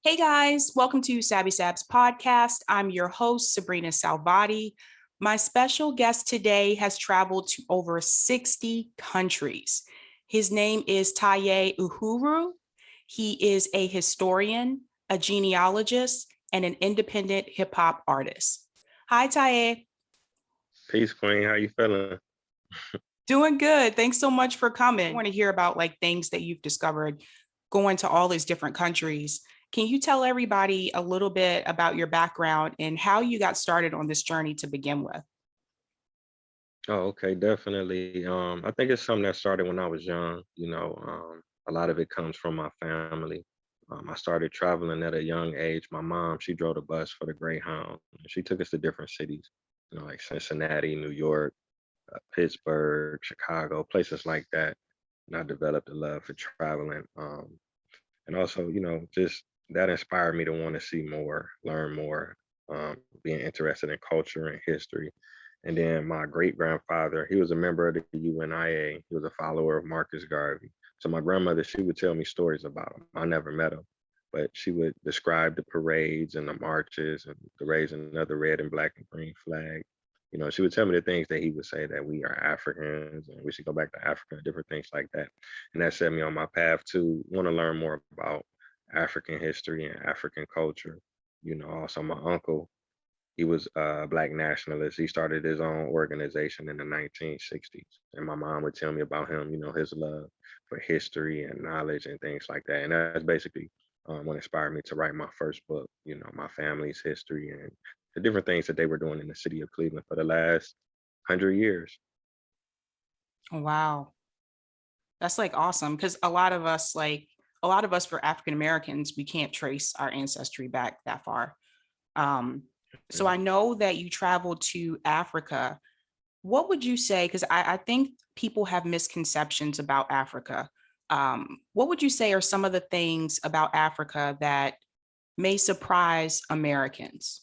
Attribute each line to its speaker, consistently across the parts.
Speaker 1: Hey guys, welcome to Sabs podcast. I'm your host, Sabrina Salvati. My special guest today has traveled to over 60 countries. His name is TAYE UHURU. He is a historian, a genealogist, and an independent hip hop artist. Hi, TAYE.
Speaker 2: Peace, Queen. How you feeling?
Speaker 1: Doing good. Thanks so much for coming. I want to hear about things that you've discovered going to all these different countries. Can you tell everybody a little bit about your background and how you got started on this journey to begin with?
Speaker 2: Oh, okay, definitely. I think it's something that started when I was young. A lot of it comes from my family. I started traveling at a young age. My mom, she drove the bus for the Greyhound. And she took us to different cities, like Cincinnati, New York, Pittsburgh, Chicago, places like that. And I developed a love for traveling. And also, just that inspired me to want to see more, learn more, being interested in culture and history. And then my great grandfather, he was a member of the UNIA. He was a follower of Marcus Garvey. So my grandmother, she would tell me stories about him. I never met him, but she would describe the parades and the marches and the raising of the red and black and green flag. She would tell me the things that he would say, that we are Africans and we should go back to Africa and different things like that. And that set me on my path to want to learn more about African history and African culture. Also my uncle, he was a Black nationalist. He started his own organization in the 1960s. And my mom would tell me about him, his love for history and knowledge and things like that. And that's basically what inspired me to write my first book, my family's history and the different things that they were doing in the city of Cleveland for the last 100 years.
Speaker 1: Wow. That's awesome because a lot of us for African Americans, we can't trace our ancestry back that far. Um, so I know that you traveled to Africa. What would you say? Because I think people have misconceptions about Africa. What would you say are some of the things about Africa that may surprise Americans?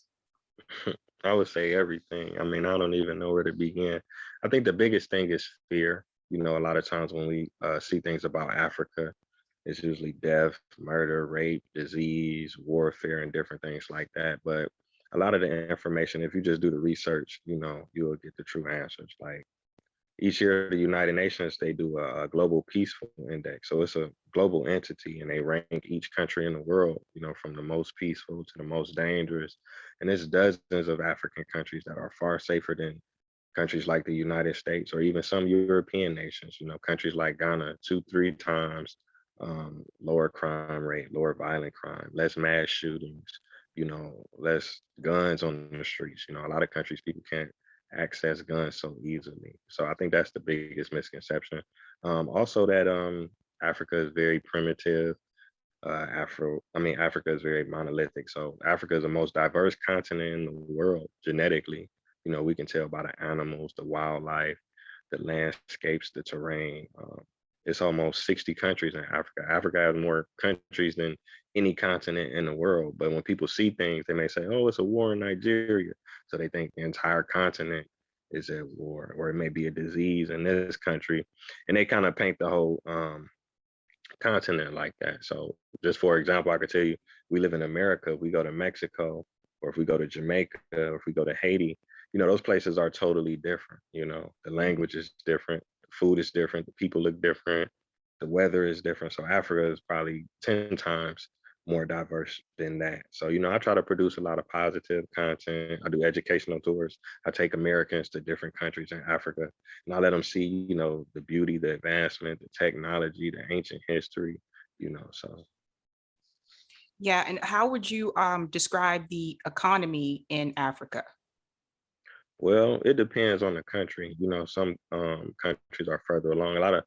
Speaker 2: I would say everything. I mean, I don't even know where to begin. I think the biggest thing is fear. A lot of times when we see things about Africa, it's usually death, murder, rape, disease, warfare, and different things like that. But a lot of the information, if you just do the research, you'll get the true answers. Like each year, the United Nations, they do a global peaceful index. So it's a global entity and they rank each country in the world, from the most peaceful to the most dangerous. And there's dozens of African countries that are far safer than countries like the United States or even some European nations, countries like Ghana, 2, 3 times lower crime rate, lower violent crime, less mass shootings, less guns on the streets. A lot of countries, people can't access guns so easily. So I think that's the biggest misconception. Also that Africa is very primitive. Africa is very monolithic. So Africa is the most diverse continent in the world genetically. We can tell by the animals, the wildlife, the landscapes, the terrain. It's almost 60 countries in Africa. Africa has more countries than any continent in the world. But when people see things, they may say, oh, it's a war in Nigeria. So they think the entire continent is at war, or it may be a disease in this country. And they kind of paint the whole continent like that. So just for example, I could tell you, we live in America, we go to Mexico, or if we go to Jamaica, or if we go to Haiti, those places are totally different. The language is different, the food is different, the people look different, the weather is different. So Africa is probably 10 times more diverse than that. So, I try to produce a lot of positive content. I do educational tours. I take Americans to different countries in Africa and I let them see, the beauty, the advancement, the technology, the ancient history, so.
Speaker 1: Yeah, and how would you describe the economy in Africa?
Speaker 2: Well, it depends on the country. Some countries are further along. A lot of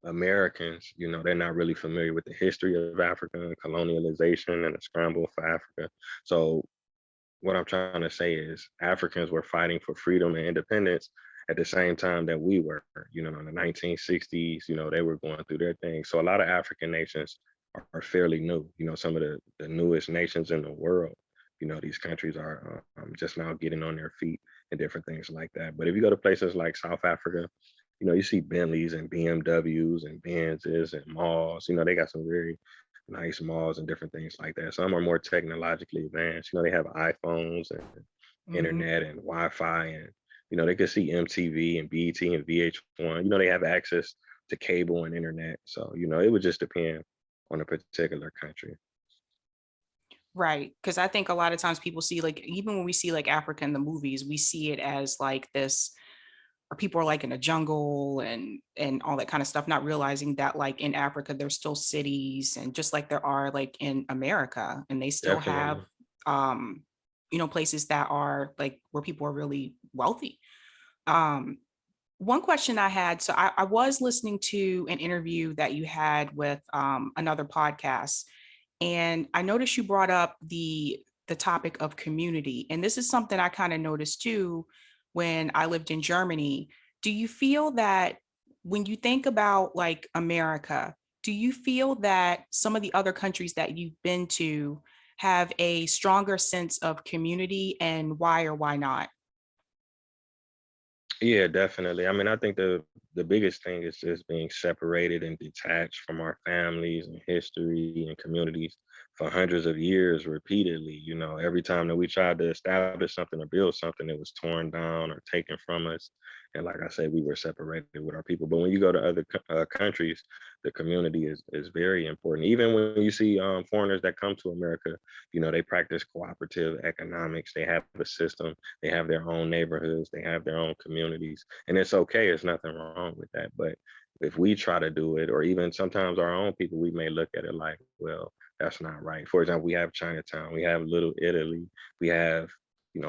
Speaker 2: Americans, they're not really familiar with the history of Africa, colonialization, and the scramble for Africa. So what I'm trying to say is Africans were fighting for freedom and independence at the same time that we were, in the 1960s, they were going through their thing. So a lot of African nations are fairly new, some of the newest nations in the world. These countries are just now getting on their feet and different things like that. But if you go to places like South Africa, you see Bentleys and BMWs and Benzes and malls, they got some very nice malls and different things like that. Some are more technologically advanced. You know, they have iPhones and
Speaker 1: Mhm.
Speaker 2: internet and Wi-Fi, and they can see MTV and BET and VH1. They have access to cable and internet. So it would just depend on a particular country.
Speaker 1: Right, because I think a lot of times people see, like, even when we see like Africa in the movies, we see it as like this, or people are like in a jungle and all that kind of stuff, not realizing that like in Africa there's still cities, and just like there are like in America, and they still have
Speaker 2: Definitely.
Speaker 1: um places that are like where people are really wealthy. Um One question I had, so I was listening to an interview that you had with another podcast, and I noticed you brought up the topic of community. And this is something I kind of noticed too when I lived in Germany. Do you feel that when you think about like America, do you feel that some of the other countries that you've been to have a stronger sense of community, and why or why not?
Speaker 2: Yeah, definitely. I mean, I think the biggest thing is just being separated and detached from our families and history and communities for hundreds of years repeatedly. Every time that we tried to establish something or build something, it was torn down or taken from us. And like I said, we were separated with our people. But when you go to other countries, the community is very important. Even when you see foreigners that come to America, they practice cooperative economics. They have a system, they have their own neighborhoods, they have their own communities, and it's okay. There's nothing wrong with that. But if we try to do it, or even sometimes our own people, we may look at it like, well, that's not right. For example, we have Chinatown, we have Little Italy, we have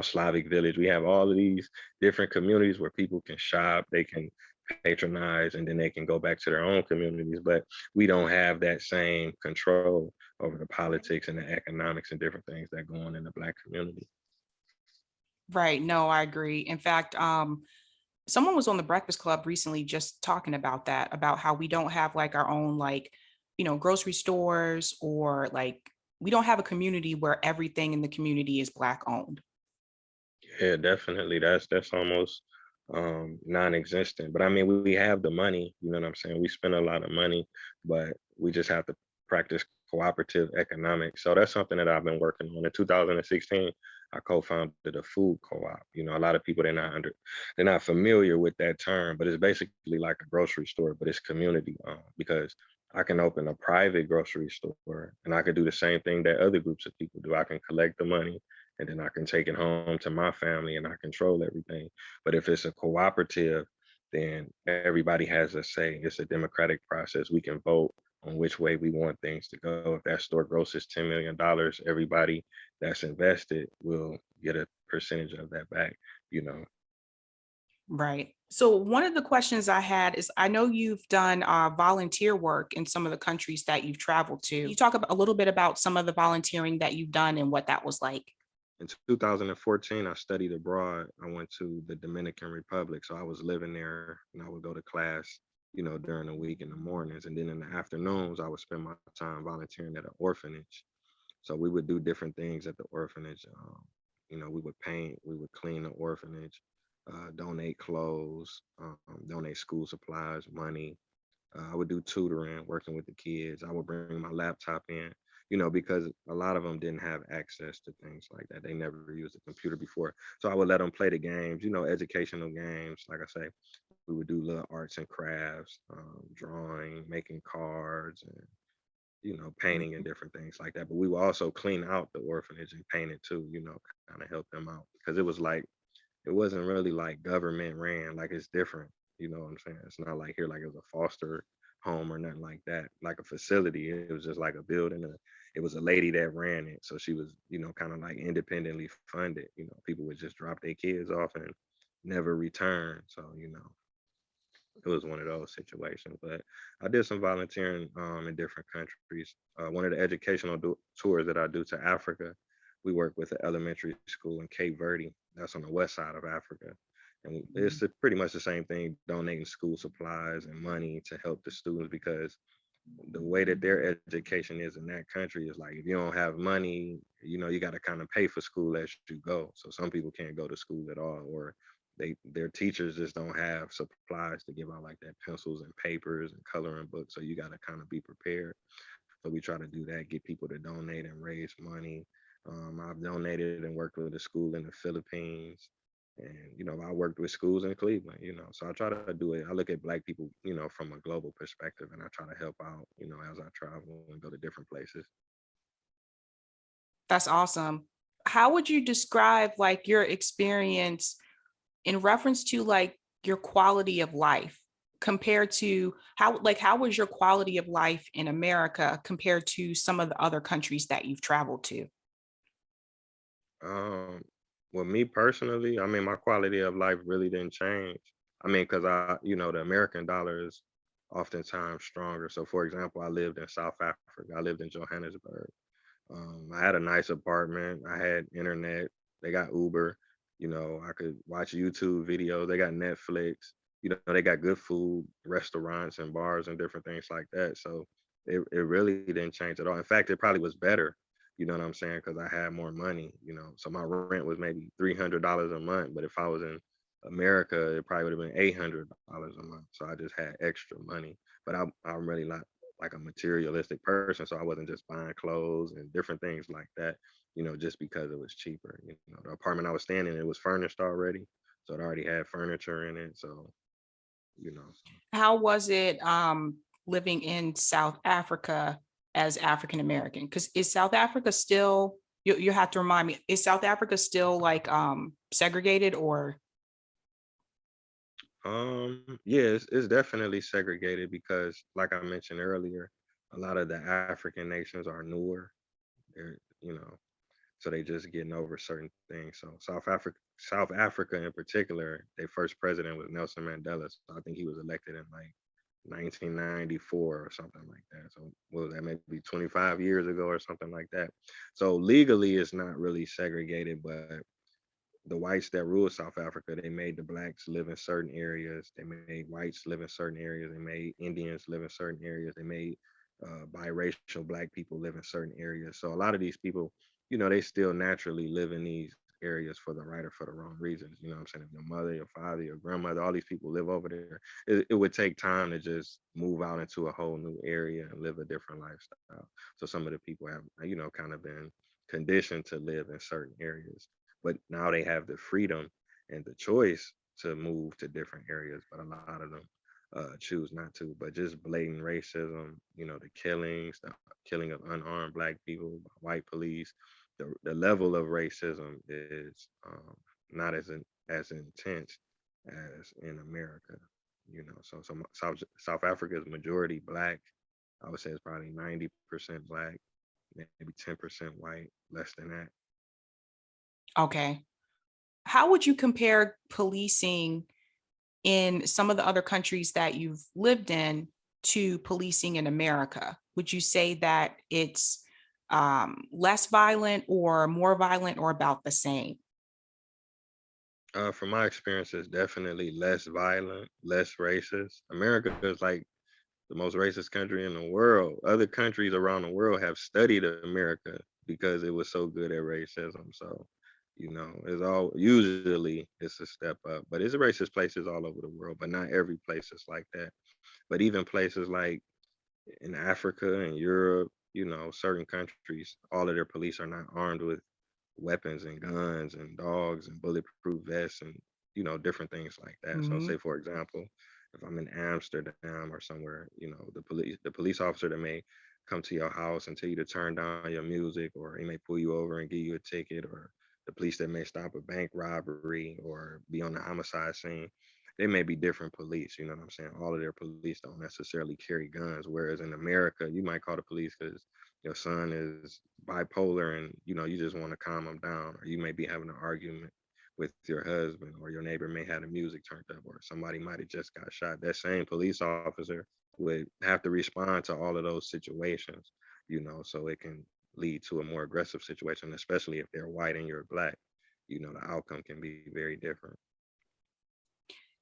Speaker 2: Slavic Village. We have all of these different communities where people can shop, they can patronize, and then they can go back to their own communities. But we don't have that same control over the politics and the economics and different things that go on in the Black community.
Speaker 1: Right. No, I agree. In fact, someone was on the Breakfast Club recently just talking about that, about how we don't have like our own like, grocery stores, or like we don't have a community where everything in the community is Black owned.
Speaker 2: Yeah, definitely. That's almost non-existent. But I mean, we have the money, you know what I'm saying? We spend a lot of money, but we just have to practice cooperative economics. So that's something that I've been working on. In 2016, I co-founded a food co-op. A lot of people they're not familiar with that term, but it's basically like a grocery store, but it's community because I can open a private grocery store and I could do the same thing that other groups of people do. I can collect the money and then I can take it home to my family and I control everything. But if it's a cooperative, then everybody has a say. It's a democratic process. We can vote on which way we want things to go. If that store grosses $10 million, everybody that's invested will get a percentage of that back, you know.
Speaker 1: Right. So one of the questions I had is, I know you've done volunteer work in some of the countries that you've traveled to. Can you talk about, a little bit about some of the volunteering that you've done and what that was like?
Speaker 2: In 2014, I studied abroad. I went to the Dominican Republic. So I was living there and I would go to class, during the week in the mornings. And then in the afternoons, I would spend my time volunteering at an orphanage. So we would do different things at the orphanage. We would paint, we would clean the orphanage, donate clothes, donate school supplies, money. I would do tutoring, working with the kids. I would bring my laptop in, because a lot of them didn't have access to things like that. They never used a computer before. So I would let them play the games, educational games. Like I say, we would do little arts and crafts, drawing, making cards, and, painting and
Speaker 1: Mhm.
Speaker 2: different things like that. But we would also clean out the orphanage and paint it too, kind of help them out because it wasn't really like government ran, like it's different. You know what I'm saying? It's not like here, like it was a foster home or nothing like that, like a facility. It was just like a building. It was a lady that ran it. So she was, kind of like independently funded. People would just drop their kids off and never return. So, it was one of those situations. But I did some volunteering in different countries. One of the educational tours that I do to Africa, we work with an elementary school in Cape Verde. That's on the west side of Africa. And it's pretty much the same thing, donating school supplies and money to help the students because the way that their education is in that country is like if you don't have money, you got to kind of pay for school as you go. So some people can't go to school at all, or their teachers just don't have supplies to give out like that, pencils and papers and coloring books. So you got to kind of be prepared. So we try to do that, get people to donate and raise money. I've donated and worked with a school in the Philippines. And, I worked with schools in Cleveland, so I try to do it. I look at Black people, from a global perspective, and I try to help out, as I travel and go to different places.
Speaker 1: That's awesome. How would you describe like your experience in reference to like your quality of life compared to how was your quality of life in America compared to some of the other countries that you've traveled to?
Speaker 2: Um, well, me personally, I mean, my quality of life really didn't change. I mean, because the American dollar is oftentimes stronger. So, for example, I lived in South Africa. I lived in Johannesburg. I had a nice apartment. I had internet. They got Uber. I could watch YouTube videos. They got Netflix. They got good food, restaurants and bars and different things like that. So it really didn't change at all. In fact, it probably was better. You know what I'm saying? Because I had more money. So my rent was maybe $300 a month. But if I was in America, it probably would have been $800 a month. So I just had extra money. But I'm really not like a materialistic person, so I wasn't just buying clothes and different things like that, just because it was cheaper. The apartment I was staying in, it was furnished already, so it already had furniture in it. So, so,
Speaker 1: How was it living in South Africa as African American? Because is South Africa still, you have to remind me, is South Africa still like segregated or?
Speaker 2: yeah, it's definitely segregated because, like I mentioned earlier, a lot of the African nations are newer. They're, so they just getting over certain things. So South Africa in particular, their first president was Nelson Mandela. So I think he was elected in like 1994 or something like that. So what was that, maybe 25 years ago or something like that. So legally, it's not really segregated, but the whites that ruled South Africa, they made the blacks live in certain areas. They made whites live in certain areas. They made Indians live in certain areas. They made biracial black people live in certain areas. So a lot of these people, they still naturally live in these areas for the right or for the wrong reasons. You know what I'm saying? If your mother, your father, your grandmother, all these people live over there, it would take time to just move out into a whole new area and live a different lifestyle. So some of the people have, kind of been conditioned to live in certain areas, but now they have the freedom and the choice to move to different areas, but a lot of them choose not to. But just blatant racism, the killings, the killing of unarmed black people by white police, the level of racism is not as intense as in America. So South Africa is majority black. I would say it's probably 90% black, maybe 10% white, less than that.
Speaker 1: Okay. How would you compare policing in some of the other countries that you've lived in to policing in America? Would you say that it's less violent or more violent or about the same?
Speaker 2: From my experience, it's definitely less violent, less racist. America is like the most racist country in the world. Other countries around the world have studied America because it was so good at racism. So, it's all usually it's a step up, but it's racist places all over the world, but not every place is like that. But even places like in Africa and Europe, certain countries, all of their police are not armed with weapons and guns and dogs and bulletproof vests and different things like that. So
Speaker 1: Mhm.
Speaker 2: say for example, if I'm in Amsterdam or somewhere, the police officer that may come to your house and tell you to turn down your music, or he may pull you over and give you a ticket, or the police that may stop a bank robbery or be on the homicide scene, they may be different police. You know what I'm saying? All of their police don't necessarily carry guns. Whereas in America, you might call the police because your son is bipolar and you just want to calm him down, or you may be having an argument with your husband, or your neighbor may have the music turned up, or somebody might have just got shot. That same police officer would have to respond to all of those situations, so it can lead to a more aggressive situation, especially if they're white and you're black. The outcome can be very different.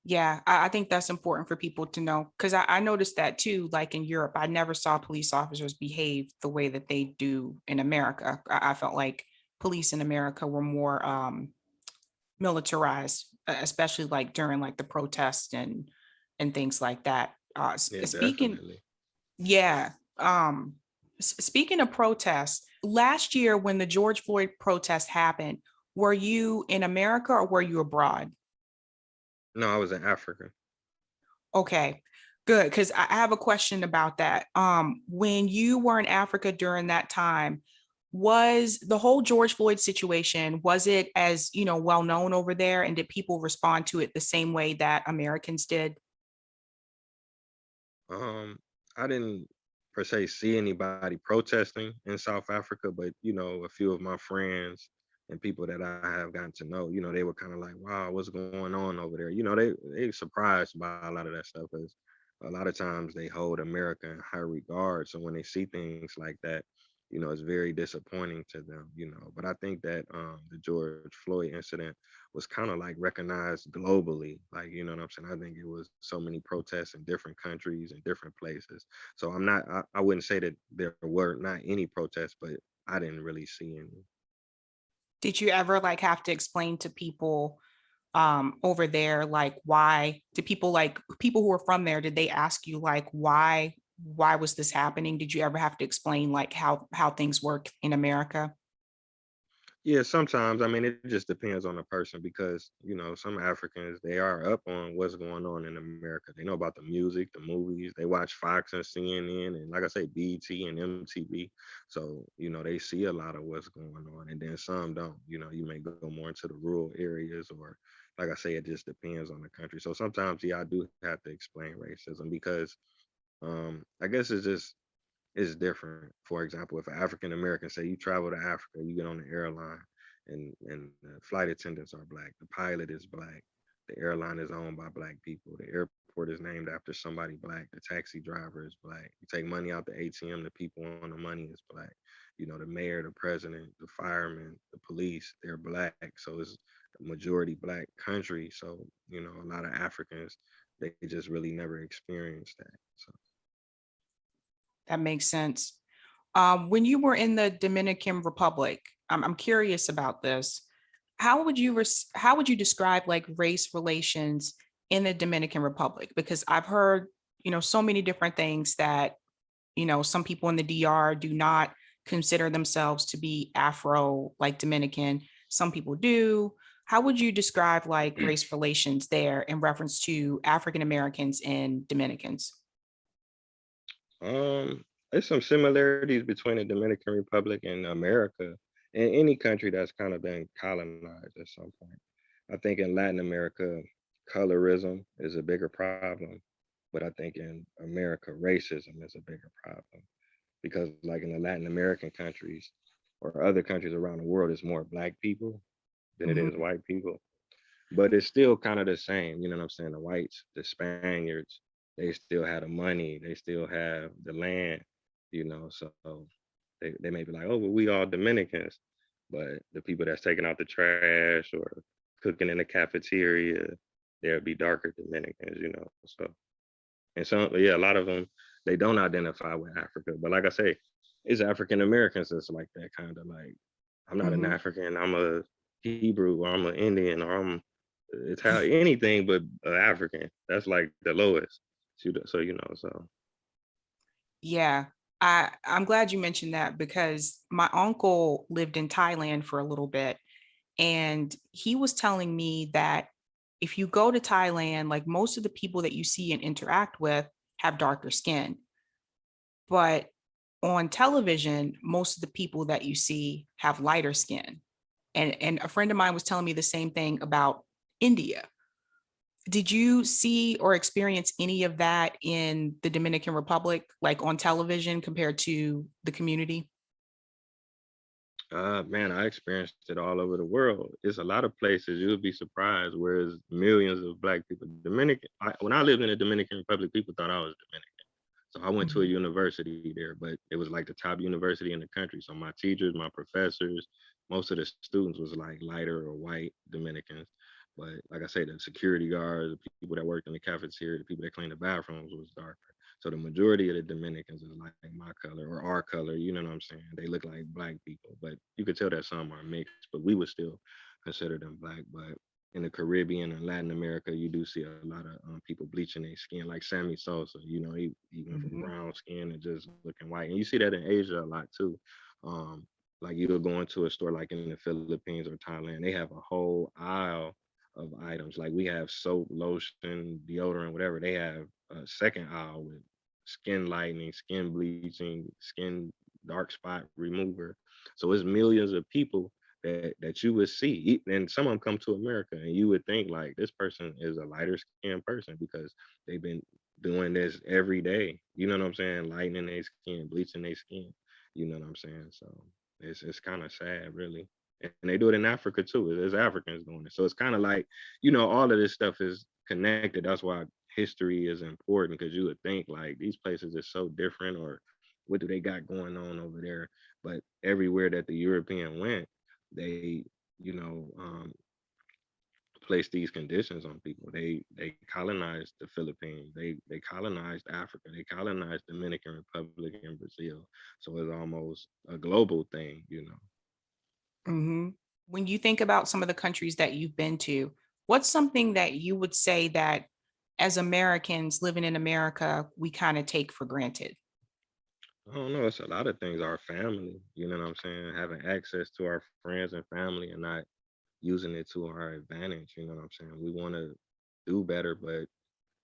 Speaker 1: Yeah, I think that's important for people to know because I noticed that too. Like in Europe, I never saw police officers behave the way that they do in America. I felt like police in America were more militarized, especially like during like the protests and things like that.
Speaker 2: Yeah,
Speaker 1: Speaking,
Speaker 2: definitely.
Speaker 1: yeah. Speaking of protests, last year when the George Floyd protest happened, were you in America or were you abroad?
Speaker 2: No, I was in Africa.
Speaker 1: Okay, good. Because I have a question about that. When you were in Africa during that time, was the whole George Floyd situation, was it as, well known over there? And did people respond to it the same way that Americans did?
Speaker 2: Um, I didn't per se see anybody protesting in South Africa, but a few of my friends and people that I have gotten to know, they were kind of like, "Wow, what's going on over there?" They surprised by a lot of that stuff because a lot of times they hold America in high regard. So when they see things like that, it's very disappointing to them. But I think that the George Floyd incident was kind of like recognized globally. Like, you know what I'm saying? I think it was so many protests in different countries and different places. So I wouldn't say that there were not any protests, but I didn't really see any.
Speaker 1: Did you ever like have to explain to people over there like why did people like people who were from there, did they ask you like why was this happening? Did you ever have to explain like how things work in America?
Speaker 2: Yeah, sometimes. I mean, it just depends on the person because, some Africans, they are up on what's going on in America. They know about the music, the movies, they watch Fox and CNN and, like I say, BT and MTV. So, they see a lot of what's going on. And then some don't. You may go more into the rural areas or, like I say, it just depends on the country. So sometimes, yeah, I do have to explain racism because I guess it's different. For example, if an African American say you travel to Africa, you get on the airline, and the flight attendants are black, the pilot is black, the airline is owned by black people, the airport is named after somebody black, the taxi driver is black. You take money out the ATM, the people on the money is black. The mayor, the president, the firemen, the police, they're black. So it's a majority black country. So a lot of Africans they just really never experienced that. So.
Speaker 1: That makes sense. When you were in the Dominican Republic, I'm curious about this. How would you describe like race relations in the Dominican Republic? Because I've heard, so many different things that, some people in the DR do not consider themselves to be Afro, like Dominican. Some people do. How would you describe like race relations there in reference to African Americans and Dominicans?
Speaker 2: There's some similarities between the Dominican Republic and America and any country that's kind of been colonized at some point. I think in Latin America, colorism is a bigger problem, but I think in America, racism is a bigger problem because, like in the Latin American countries or other countries around the world, it's more black people than it
Speaker 1: Mhm.
Speaker 2: is white people. But it's still kind of the same, you know what I'm saying? The whites, the Spaniards, they still have the money, they still have the land, so they may be like, oh, well, we all Dominicans, but the people that's taking out the trash or cooking in the cafeteria, they'll be darker Dominicans. So and so yeah, a lot of them they don't identify with Africa. But like I say, it's African Americans that's like that kind of like, I'm not an
Speaker 1: Mhm.
Speaker 2: African, I'm a Hebrew or I'm an Indian or I'm Italian, anything but African. That's like the lowest. So so.
Speaker 1: Yeah, I'm glad you mentioned that because my uncle lived in Thailand for a little bit, and he was telling me that if you go to Thailand, like most of the people that you see and interact with have darker skin, but on television, most of the people that you see have lighter skin. And a friend of mine was telling me the same thing about India. Did you see or experience any of that in the Dominican Republic, like on television compared to the community?
Speaker 2: Man, I experienced it all over the world. It's a lot of places you'll be surprised, whereas millions of black people. When I lived in the Dominican Republic, people thought I was Dominican. So I went to a
Speaker 1: Mhm.
Speaker 2: university there, but it was like the top university in the country. So my teachers, my professors, most of the students was like lighter or white Dominicans. But like I say, the security guards, the people that worked in the cafeteria, the people that cleaned the bathrooms was darker. So the majority of the Dominicans is like my color or our color, you know what I'm saying? They look like black people, but you could tell that some are mixed, but we would still consider them black. But in the Caribbean and Latin America, you do see a lot of people bleaching their skin, like Sammy Sosa. He went from
Speaker 1: Mhm.
Speaker 2: brown skin to just looking white, and you see that in Asia a lot too. Um, like you'll go into a store like in the Philippines or Thailand, they have a whole aisle of items. Like we have soap, lotion, deodorant, whatever. They have a second aisle with skin lightening, skin bleaching, skin dark spot remover. So it's millions of people that you would see. And some of them come to America, and you would think like this person is a lighter skinned person because they've been doing this every day. You know what I'm saying? Lightening their skin, bleaching their skin. You know what I'm saying? So it's kind of sad, really. And they do it in Africa too. There's Africans doing it. So it's kind of like, all of this stuff is connected. That's why history is important, because you would think like these places are so different, or what do they got going on over there? But everywhere that the European went, they, you know, um, placed these conditions on people. They colonized the Philippines. They colonized Africa. They colonized Dominican Republic and Brazil. So it's almost a global thing.
Speaker 1: Mhm. When you think about some of the countries that you've been to, what's something that you would say that as Americans living in America, we kind of take for granted?
Speaker 2: I don't know. It's a lot of things. Our family, you know what I'm saying? Having access to our friends and family and not using it to our advantage. You know what I'm saying? We want to do better, but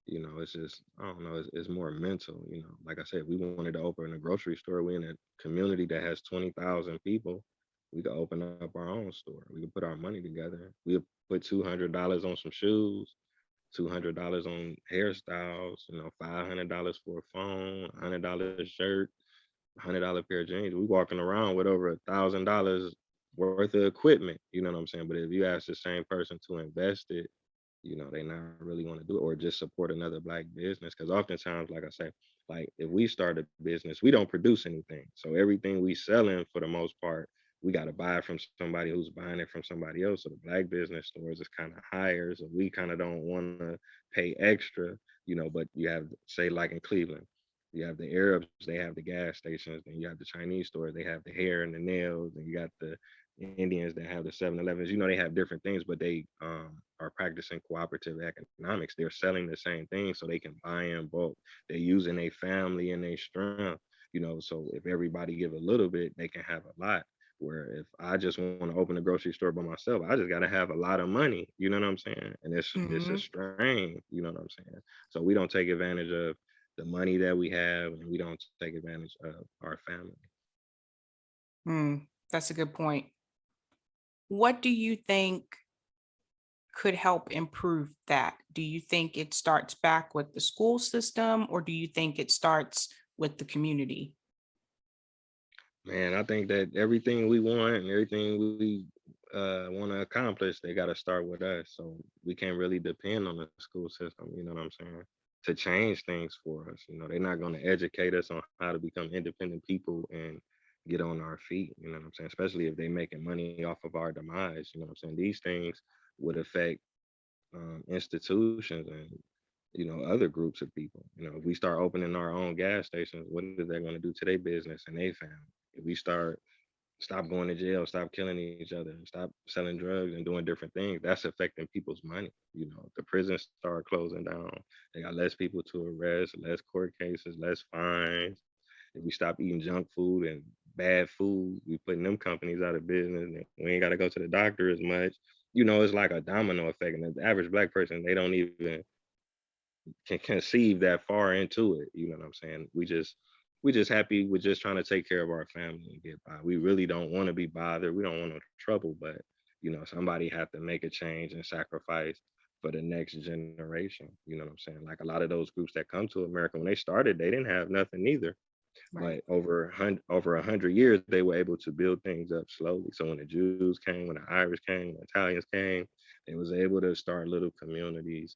Speaker 2: it's just, I don't know, it's more mental. Like I said, we wanted to open a grocery store. We in a community that has 20,000 people. We could open up our own store. We could put our money together. We could put $200 on some shoes, $200 on hairstyles, $500 for a phone, $100 shirt, $100 pair of jeans. We walking around with over $1,000 worth of equipment. You know what I'm saying? But if you ask the same person to invest it, they not really want to do it, or just support another black business. Because oftentimes, like I say, like if we start a business, we don't produce anything. So everything we selling, for the most part, we got to buy it from somebody who's buying it from somebody else. So the black business stores is kind of higher. So we kind of don't want to pay extra. But you have, say, like in Cleveland, you have the Arabs, they have the gas stations, and you have the Chinese stores, they have the hair and the nails, and you got the Indians that have the 7-Elevens. They have different things, but they are practicing cooperative economics. They're selling the same thing so they can buy in bulk. They're using a family and their strength. So if everybody give a little bit, they can have a lot. Where if I just want to open a grocery store by myself, I just got to have a lot of money. You know what I'm saying? And it's a
Speaker 1: Mhm.
Speaker 2: strain. You know what I'm saying? So we don't take advantage of the money that we have, and we don't take advantage of our family.
Speaker 1: Mm, that's a good point. What do you think could help improve that? Do you think it starts back with the school system, or do you think it starts with the community?
Speaker 2: Man, I think that everything we want and everything we want to accomplish, they got to start with us. So we can't really depend on the school system, you know what I'm saying, to change things for us. They're not going to educate us on how to become independent people and get on our feet, you know what I'm saying, especially if they're making money off of our demise. You know what I'm saying? These things would affect institutions and other groups of people. If we start opening our own gas stations, what is that going to do to their business and their family? If we stop going to jail, stop killing each other, stop selling drugs and doing different things, that's affecting people's money. The prisons start closing down. They got less people to arrest, less court cases, less fines. If we stop eating junk food and bad food, we putting them companies out of business, and we ain't got to go to the doctor as much. It's like a domino effect. And the average black person, they don't even can conceive that far into it. You know what I'm saying? We just happy with just trying to take care of our family and get by. We really don't want to be bothered. We don't want no trouble, but somebody have to make a change and sacrifice for the next generation. You know what I'm saying? Like a lot of those groups that come to America, when they started, they didn't have nothing either.
Speaker 1: Right.
Speaker 2: But over 100 years, they were able to build things up slowly. So when the Jews came, when the Irish came, when the Italians came, they was able to start little communities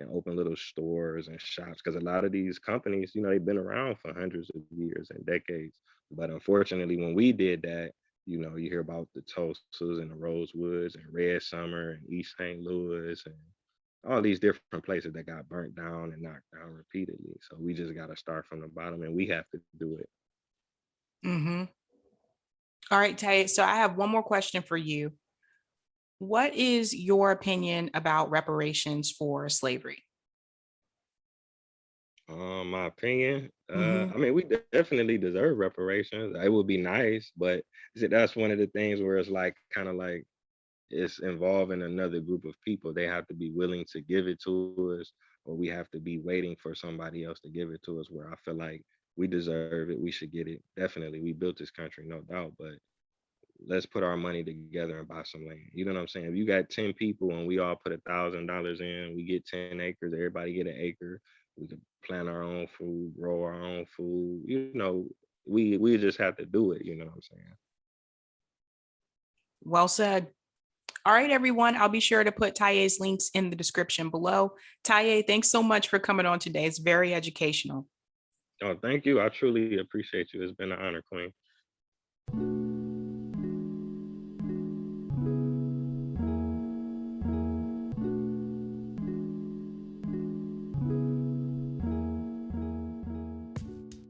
Speaker 2: and open little stores and shops. Because a lot of these companies, they've been around for hundreds of years and decades. But unfortunately, when we did that, you hear about the Tulsas and the Rosewoods and Red Summer and East St. Louis and all these different places that got burnt down and knocked down repeatedly. So we just got to start from the bottom, and we have to do it.
Speaker 1: Hmm. All right, Tay. So I have one more question for you. What is your opinion about reparations for slavery?
Speaker 2: My opinion,
Speaker 1: Hmm.
Speaker 2: I mean, we definitely deserve reparations. It would be nice, but that's one of the things where it's like kind of like it's involving another group of people. They have to be willing to give it to us, or we have to be waiting for somebody else to give it to us. Where I feel like we deserve it, we should get it. Definitely, we built this country, no doubt, but let's put our money together and buy some land. You know what I'm saying? If you got 10 people and we all put $1,000 in, we get 10 acres, everybody get an acre. We could plant our own food, grow our own food. You know, we just have to do it. You know what I'm saying?
Speaker 1: Well said. All right, everyone. I'll be sure to put Taye's links in the description below. Taye, thanks so much for coming on today. It's very educational.
Speaker 2: Oh, thank you. I truly appreciate you. It's been an honor, Queen.